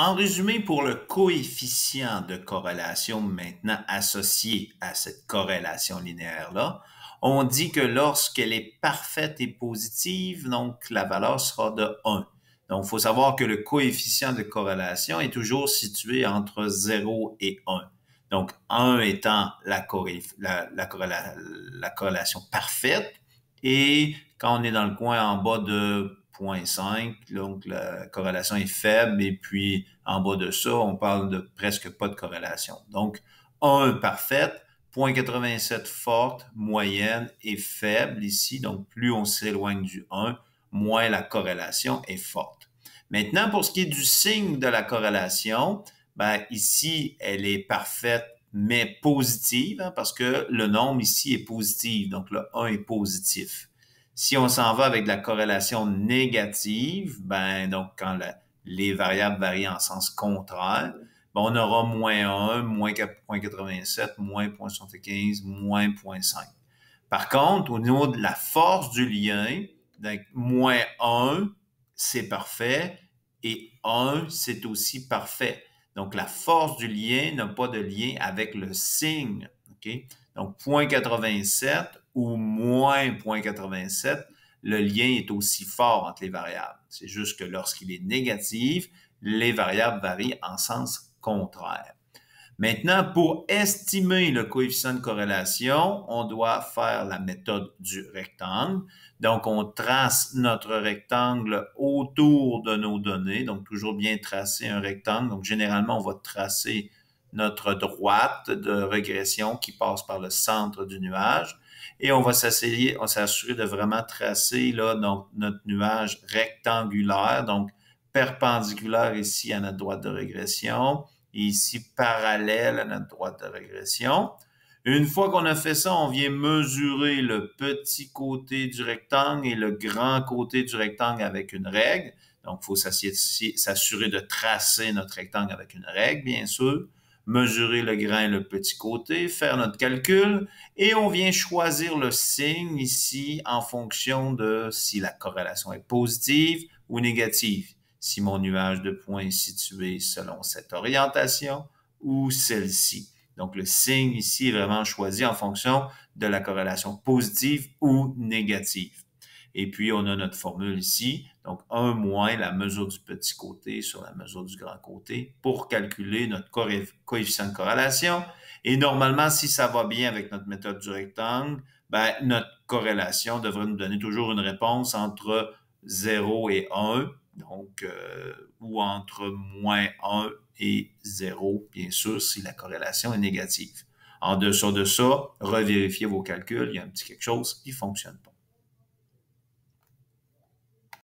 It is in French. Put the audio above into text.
En résumé, pour le coefficient de corrélation maintenant associé à cette corrélation linéaire-là, on dit que lorsqu'elle est parfaite et positive, donc la valeur sera de 1. Donc, il faut savoir que le coefficient de corrélation est toujours situé entre 0 et 1. Donc, 1 étant la corrélation parfaite et quand on est dans le coin en bas de 0,5, donc la corrélation est faible et puis en bas de ça, on parle de presque pas de corrélation. Donc, 1 parfaite, 0,87 forte, moyenne et faible ici. Donc, plus on s'éloigne du 1, moins la corrélation est forte. Maintenant, pour ce qui est du signe de la corrélation, ben ici, elle est parfaite, mais positive, hein, parce que le nombre ici est positif, donc le 1 est positif. Si on s'en va avec de la corrélation négative, ben donc quand les variables varient en sens contraire, ben, on aura moins 1, moins 0,87, moins 0,75, moins 0,5. Par contre, au niveau de la force du lien, donc moins 1, c'est parfait, et 1, c'est aussi parfait. Donc, la force du lien n'a pas de lien avec le signe. Okay? Donc, 0,87 ou moins 0,87, le lien est aussi fort entre les variables. C'est juste que lorsqu'il est négatif, les variables varient en sens contraire. Maintenant, pour estimer le coefficient de corrélation, on doit faire la méthode du rectangle. Donc, on trace notre rectangle autour de nos données. Donc, toujours bien tracer un rectangle. Donc, généralement, on va tracer notre droite de régression qui passe par le centre du nuage. Et on va s'assurer de vraiment tracer là, notre nuage rectangulaire, donc perpendiculaire ici à notre droite de régression et ici parallèle à notre droite de régression. Une fois qu'on a fait ça, on vient mesurer le petit côté du rectangle et le grand côté du rectangle avec une règle. Donc, il faut s'assurer de tracer notre rectangle avec une règle, bien sûr, mesurer le grand et le petit côté, faire notre calcul, et on vient choisir le signe ici en fonction de si la corrélation est positive ou négative. Si mon nuage de points est situé selon cette orientation ou celle-ci. Donc, le signe ici est vraiment choisi en fonction de la corrélation positive ou négative. Et puis, on a notre formule ici. Donc, 1 moins la mesure du petit côté sur la mesure du grand côté pour calculer notre coefficient de corrélation. Et normalement, si ça va bien avec notre méthode du rectangle, ben, notre corrélation devrait nous donner toujours une réponse entre 0 et 1. Donc, ou entre moins 1 et 0, bien sûr, si la corrélation est négative. En dessous de ça, revérifiez vos calculs, il y a un petit quelque chose qui ne fonctionne pas.